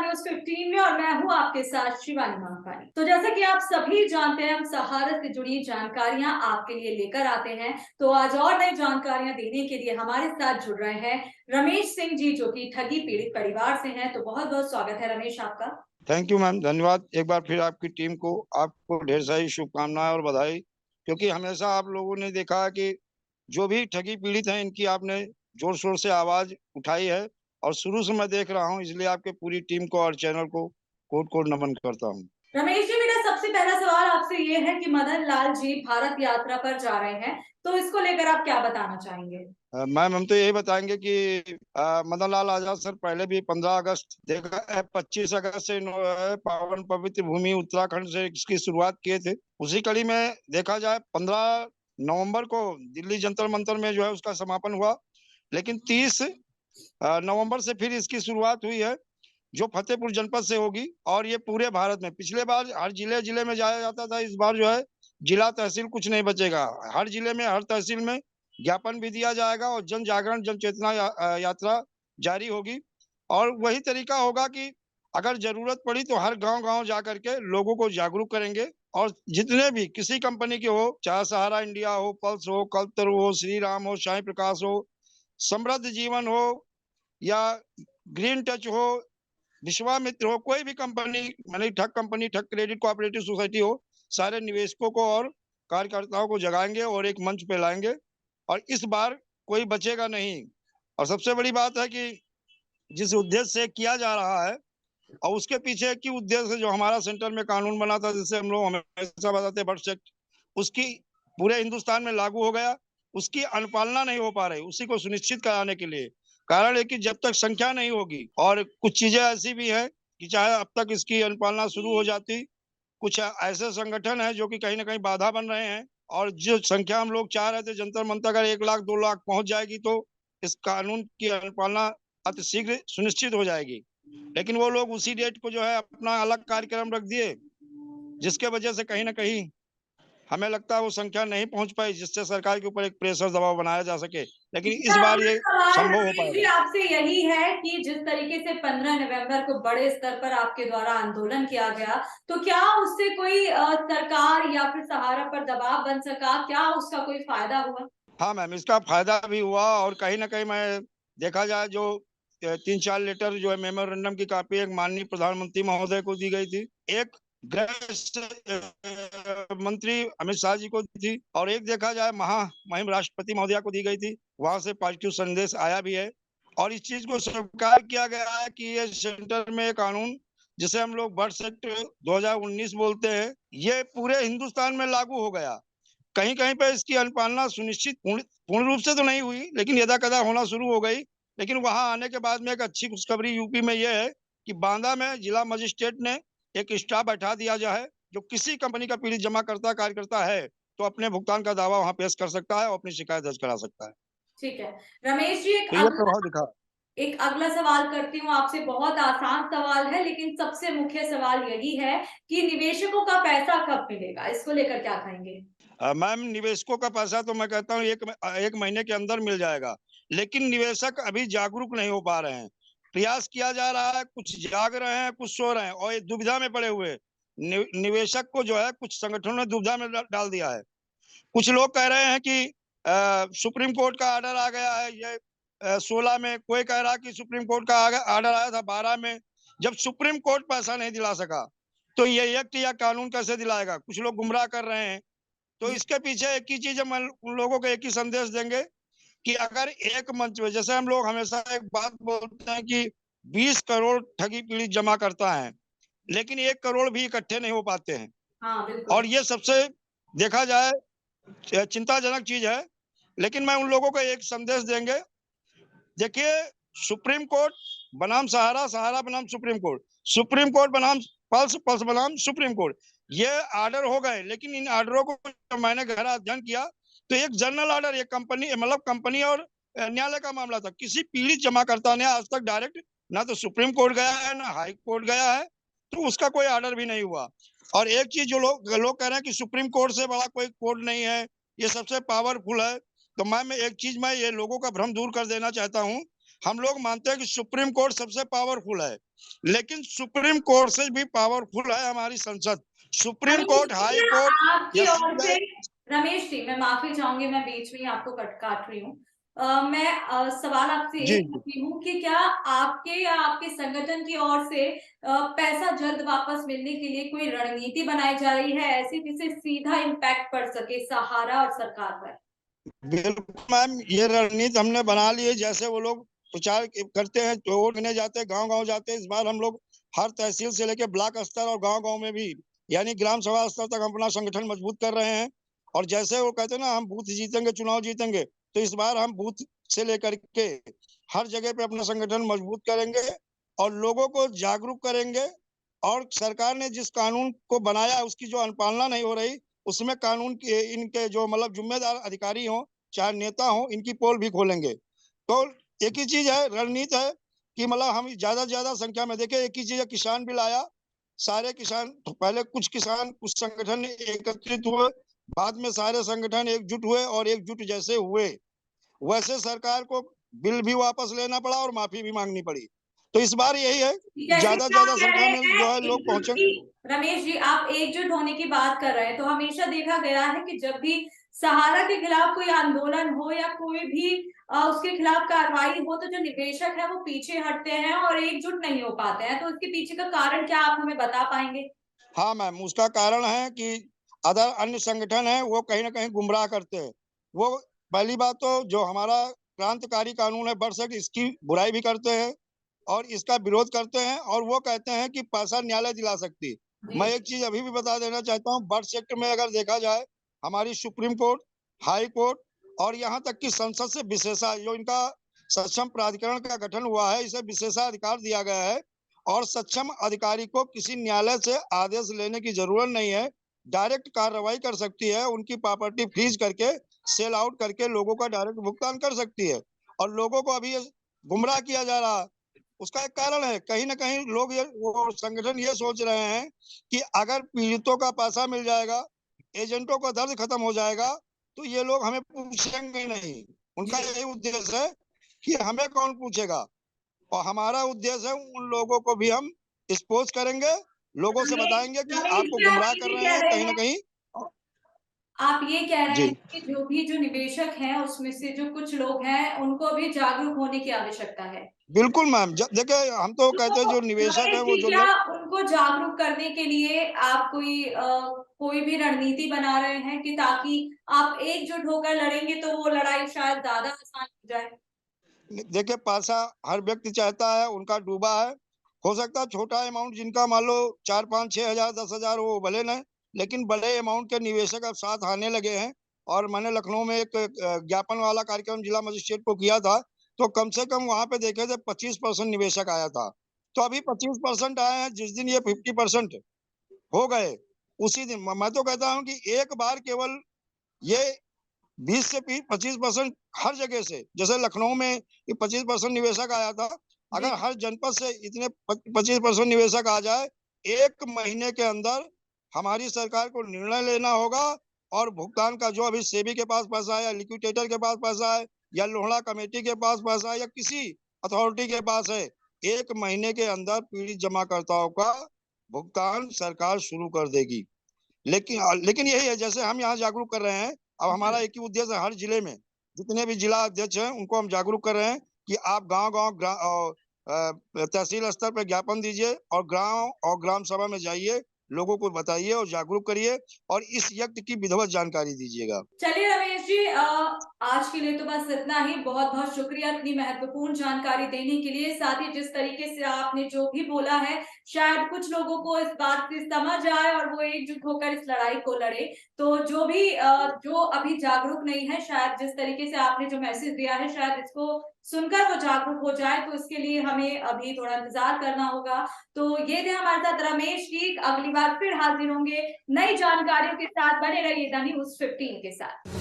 News 15 में और मैं हूं आपके साथ शिवानी महाकाली। तो जैसा कि आप सभी जानते हैं, हम सहारा से जुड़ी जानकारियां आपके लिए लेकर आते हैं। तो आज और नई जानकारियां देने के लिए हमारे साथ जुड़ रहे हैं रमेश सिंह जी, जो कि ठगी पीड़ित परिवार से हैं। तो बहुत बहुत स्वागत है रमेश आपका। थैंक यू मैम, धन्यवाद एक बार फिर आपकी टीम को। आपको ढेर सारी शुभकामनाएं और बधाई, क्योंकि हमेशा आप लोगों ने देखा है कि जो भी ठगी पीड़ित हैं इनकी आपने जोर शोर से आवाज उठाई है और शुरू से मैं देख रहा हूं, इसलिए आपके पूरी टीम को और चैनल को कोट कोट नमन करता हूं। रमेश जी, मेरा सबसे पहला सवाल आपसे ये है कि मदन लाल जी भारत यात्रा पर जा रहे हैं, तो इसको लेकर आप क्या बताना चाहेंगे? मैम, हम तो यही बताएंगे कि मदन लाल आजाद सर पहले भी 15 अगस्त देखा 25 अगस्त से पावन पवित्र भूमि उत्तराखंड से इसकी शुरुआत किए थे। उसी कड़ी में देखा जाए 15 नवंबर को दिल्ली जंतर मंतर में जो है उसका समापन हुआ, लेकिन 30 नवंबर से फिर इसकी शुरुआत हुई है, जो फतेहपुर जनपद से होगी। और ये पूरे भारत में, पिछले बार हर जिले जिले में जाया जाता था, इस बार जो है जिला तहसील कुछ नहीं बचेगा। हर जिले में हर तहसील में ज्ञापन भी दिया जाएगा और जन जागरण जन चेतना यात्रा जारी होगी। और वही तरीका होगा कि अगर जरूरत पड़ी तो हर गांव गांव जा करके लोगों को जागरूक करेंगे। और जितने भी किसी कंपनी के हो, चाहे सहारा इंडिया हो, पल्स हो, कल्पतरु हो, श्री राम हो, साई प्रकाश हो, समृद्ध जीवन हो, या ग्रीन टच हो, विश्वामित्र हो, कोई भी कंपनी, मानी ठग कंपनी, ठग क्रेडिट कोऑपरेटिव सोसाइटी हो, सारे निवेशकों को और कार्यकर्ताओं को जगाएंगे और एक मंच पे लाएंगे। और इस बार कोई बचेगा नहीं। और सबसे बड़ी बात है कि जिस उद्देश्य से किया जा रहा है और उसके पीछे की उद्देश्य जो हमारा सेंटर में कानून बना था, जिससे हम लोग हमेशा बताते बर्ड एक्ट, उसकी पूरे हिंदुस्तान में लागू हो गया, उसकी अनुपालना नहीं हो पा रही। उसी को सुनिश्चित कराने के लिए कारण है कि जब तक संख्या नहीं होगी, और कुछ चीजें ऐसी भी है कि चाहे अब तक इसकी अनुपालना शुरू हो जाती, कुछ ऐसे संगठन है जो कि कहीं ना कहीं बाधा बन रहे हैं। और जो संख्या हम लोग चाह रहे थे जंतर मंतर अगर 1 लाख 2 लाख पहुंच जाएगी तो इस कानून की अनुपालना अतिशीघ्र सुनिश्चित हो जाएगी। लेकिन वो लोग उसी डेट को जो है अपना अलग कार्यक्रम रख दिए, जिसके वजह से कहीं ना कहीं हमें लगता है वो संख्या नहीं पहुंच पाई, जिससे सरकार के ऊपर एक प्रेशर दबाव बनाया जा सके। लेकिन इस मेरा बार अगला ये सवाल संभव हो रमेश जी पाएगा। आपसे यही है कि जिस तरीके से 15 नवंबर को बड़े स्तर पर आपके द्वारा आंदोलन किया गया, तो क्या उससे कोई सरकार या फिर सहारा पर दबाव बन सका? क्या उसका कोई फायदा हुआ? हाँ मैम, इसका फायदा भी हुआ। और कहीं ना कहीं मैं देखा जाए जो 3-4 लेटर जो है मेमोरेंडम की कॉपी एक माननीय प्रधानमंत्री महोदय को दी गई थी, एक गृह मंत्री अमित शाह जी को दी थी, और एक देखा जाए महामहिम राष्ट्रपति महोदया को दी गई थी। वहां से पॉजिटिव संदेश आया भी है। और इस चीज को स्वीकार किया गया है कि ये सेंटर में कानून, जिसे हम लोग बर्ड एक्ट 2019 बोलते हैं, ये पूरे हिंदुस्तान में लागू हो गया। कहीं कहीं पे इसकी अनुपालना सुनिश्चित पूर्ण रूप से तो नहीं हुई, लेकिन यदा कदा होना शुरू हो गई। लेकिन वहां आने के बाद में एक अच्छी खुशखबरी यूपी में यह है कि बांदा में जिला मजिस्ट्रेट ने एक स्टाफ बैठा दिया है, जो किसी कंपनी का पीड़ित जमा करता कार्यकर्ता है तो अपने भुगतान का दावा वहां पेश कर सकता है और अपनी शिकायत दर्ज करा सकता है। ठीक है रमेश जी, तो ये प्रभाव दिखा। एक अगला सवाल करती हूँ आपसे। बहुत आसान सवाल है, लेकिन सबसे मुख्य सवाल यही है कि निवेशकों का पैसा कब मिलेगा? इसको लेकर क्या कहेंगे? मैम, निवेशकों का पैसा तो मैं कहता हूँ एक महीने के अंदर मिल जाएगा, लेकिन निवेशक अभी जागरूक नहीं हो पा रहे हैं। प्रयास किया जा रहा है, कुछ जाग रहे हैं, कुछ सो रहे हैं, और ये दुविधा में पड़े हुए निवेशक को जो है कुछ संगठनों ने दुविधा में डाल दिया है। कुछ लोग कह रहे हैं कि सुप्रीम कोर्ट का ऑर्डर आ गया है, ये 16 में, कोई कह रहा है कि सुप्रीम कोर्ट का ऑर्डर आया था 12 में। जब सुप्रीम कोर्ट पैसा नहीं दिला सका तो ये एक्ट या कानून कैसे दिलाएगा? कुछ लोग गुमराह कर रहे हैं। तो इसके पीछे एक ही चीज हम उन लोगों को एक ही संदेश देंगे कि अगर एक मंच में, जैसे हम लोग हमेशा एक बात बोलते हैं कि 20 करोड़ ठगी पीड़ित जमा करता है, लेकिन 1 करोड़ भी इकट्ठे नहीं हो पाते हैं। हाँ बिल्कुल। और ये सबसे देखा जाए चिंताजनक चीज है। लेकिन मैं उन लोगों को एक संदेश देंगे, देखिए, सुप्रीम कोर्ट बनाम सहारा, सहारा बनाम सुप्रीम कोर्ट, सुप्रीम कोर्ट बनाम पल्स, पल्स बनाम सुप्रीम कोर्ट, ये ऑर्डर हो गए। लेकिन इन ऑर्डरों को जब मैंने गहरा अध्ययन किया तो एक जनरल ऑर्डर, एक कंपनी, मतलब कंपनी और न्यायालय का मामला था। किसी पीड़ित जमाकर्ता ने आज तक डायरेक्ट ना तो सुप्रीम कोर्ट गया है ना हाई कोर्ट गया है, तो उसका कोई ऑर्डर भी नहीं हुआ। और एक चीज जो लोग कह रहे हैं कि सुप्रीम कोर्ट से बड़ा कोई कोर्ट नहीं है, ये सबसे पावरफुल है, तो मैं एक चीज मैं ये लोगों का भ्रम दूर कर देना चाहता हूँ हम लोग मानते हैं कि सुप्रीम कोर्ट सबसे पावरफुल है, लेकिन सुप्रीम कोर्ट से भी पावरफुल है हमारी संसद। सुप्रीम रमेश कोर्ट, जी, हाई क्या कोर्ट आपकी या ओर से, सीबीआई। रमेश जी मैं माफी चाहूंगी, मैं बीच में ही आपको काट रही हूँ। मैं सवाल आपसे जी यही करती हूँ कि क्या आपके या आपके संगठन की ओर से पैसा जल्द वापस मिलने के लिए कोई रणनीति बनाई जा रही है, ऐसी जिससे सीधा इम्पैक्ट पड़ सके सहारा और सरकार पर? बिल्कुल मैम, ये रणनीति हमने बना ली है। जैसे वो लोग प्रचार करते हैं, तो वोट लेने जाते हैं, गांव गांव जाते हैं। इस बार हम लोग हर तहसील से लेकर ब्लॉक स्तर और गांव गांव में भी, यानी ग्राम सभा स्तर तक अपना संगठन मजबूत कर रहे हैं। और जैसे वो कहते हैं ना, हम बूथ जीतेंगे, चुनाव जीतेंगे, तो इस बार हम बूथ से लेकर के हर जगह पे अपना संगठन मजबूत करेंगे और लोगों को जागरूक करेंगे। और सरकार ने जिस कानून को बनाया, उसकी जो अनुपालना नहीं हो रही, उसमें कानून के इनके जो मतलब जिम्मेदार अधिकारी हों, चाहे नेता हों, इनकी पोल भी खोलेंगे। तो एक ही चीज है, रणनीति है कि मतलब हम ज्यादा से ज्यादा संख्या में देखें। एक ही चीज है, किसान बिल आया, सारे किसान, तो पहले कुछ किसान, कुछ संगठन एकत्रित हुए, बाद में सारे संगठन एकजुट हुए, और एकजुट जैसे हुए वैसे सरकार को बिल भी वापस लेना पड़ा और माफी भी मांगनी पड़ी। तो इस बार यही है कि जैसे ज्यादा कि से आप ज्यादा कह संख्या रहे में हैं जो है लोग एकजुट पहुंचे। की, रमेश जी आप एकजुट होने की बात कर रहे हैं, तो हमेशा देखा गया है कि जब भी सहारा के खिलाफ कोई आंदोलन हो या कोई भी उसके खिलाफ कार्रवाई हो, तो जो निवेशक है वो पीछे हटते हैं और एकजुट नहीं हो पाते हैं। तो इसके पीछे का कारण क्या आप हमें बता पाएंगे? हाँ मैम, उसका कारण है कि अदर अन्य संगठन है, वो कहीं ना कहीं गुमराह करते हैं। वो पहली बात तो जो हमारा क्रांतिकारी कानून है बर्थ एक्ट, इसकी बुराई भी करते हैं और इसका विरोध करते हैं, और वो कहते हैं कि पैसा न्यायालय दिला सकती। मैं जी एक चीज अभी भी बता देना चाहता हूँ, बर्थ एक्ट में अगर देखा जाए, हमारी सुप्रीम कोर्ट, हाई कोर्ट और यहाँ तक कि संसद से विशेषा, जो इनका सक्षम प्राधिकरण का गठन हुआ है, इसे विशेषाधिकार दिया गया है। और सक्षम अधिकारी को किसी न्यायालय से आदेश लेने की जरूरत नहीं है, डायरेक्ट कार्रवाई कर सकती है, उनकी प्रॉपर्टी फ्रीज करके, सेल आउट करके लोगों का डायरेक्ट भुगतान कर सकती है। और लोगों को अभी ये गुमराह किया जा रहा है, उसका एक कारण है, कहीं ना कहीं लोग ये, वो संगठन ये सोच रहे हैं कि अगर पीड़ितों का पैसा मिल जाएगा, एजेंटों का दर्द खत्म हो जाएगा, तो ये लोग हमें पूछेंगे नहीं। उनका जी यही उद्देश्य है कि हमें कौन पूछेगा। और हमारा उद्देश्य है, उन लोगों को भी हम एक्सपोज करेंगे, लोगों से रमेश, बताएंगे कि रमेश आपको जी आप गुमराह कर ये रहे कह हैं रहे कहीं ना हैं, कहीं। आप ये कह रहे जी हैं कि जो निवेशक हैं उसमें से जो कुछ लोग हैं उनको भी जागरूक होने की आवश्यकता है। बिल्कुल मैम, देखिए हम तो कहते हैं तो जो निवेशक रमेश हैं, वो जी, जो क्या उनको जागरूक करने के लिए आप कोई भी रणनीति बना रहे हैं कि ताकि आप एकजुट होकर लड़ेंगे तो वो लड़ाई शायद ज्यादा आसान हो जाए? देखिए पैसा हर व्यक्ति चाहता है, उनका डूबा है। हो सकता है छोटा अमाउंट जिनका मान लो 4, 5, 6 हजार, 10 हजार, वो भले न, लेकिन बड़े अमाउंट के निवेशक अब साथ आने लगे हैं। और मैंने लखनऊ में एक ज्ञापन वाला कार्यक्रम जिला मजिस्ट्रेट को किया था, तो कम से कम वहां पे देखे थे 25% निवेशक आया था। तो अभी 25% आए हैं, जिस दिन ये 50% हो गए, उसी दिन मैं तो कहता हूँ कि एक बार केवल ये 20 से 25% हर जगह से, जैसे लखनऊ में ये 25% निवेशक आया था, जी अगर हर जनपद से इतने 25% निवेशक आ जाए, 1 महीने के अंदर हमारी सरकार को निर्णय लेना होगा। और भुगतान का जो अभी सेबी के पास पैसा है, या लिक्विडेटर के पास पैसा है, या लोहड़ा कमेटी के पास पैसा है, या किसी अथॉरिटी के पास है, 1 महीने के अंदर पीड़ित जमाकर्ताओं का भुगतान सरकार शुरू कर देगी। लेकिन यही है, जैसे हम यहाँ जागरूक कर रहे हैं, अब जी हमारा एक ही उद्देश्य है, हर जिले में जितने भी जिला अध्यक्ष हैं उनको हम जागरूक कर रहे हैं कि आप गांव गांव तहसील स्तर पर ज्ञापन दीजिए, और गांव और ग्राम सभा में जाइए, लोगों को बताइए और जागरूक करिए, और इस यज्ञ की विधिवत जानकारी दीजिएगा। चलिए रमेश जी, आज के लिए तो बस इतना ही। बहुत बहुत शुक्रिया इतनी महत्वपूर्ण जानकारी देने के लिए। साथ ही जिस तरीके से आपने जो भी बोला है, शायद कुछ लोगों को इस बात से समझ आए और वो एकजुट होकर इस लड़ाई को लड़े। तो जो अभी जागरूक नहीं है, शायद जिस तरीके से आपने जो मैसेज दिया है, शायद इसको सुनकर वो जागरूक हो जाए। तो इसके लिए हमें अभी थोड़ा इंतजार करना होगा। तो ये थे हमारे साथ रमेश जी। अगली बार फिर हाजिर होंगे नई जानकारियों के साथ। बने रहिए द न्यूज़ 15 के साथ।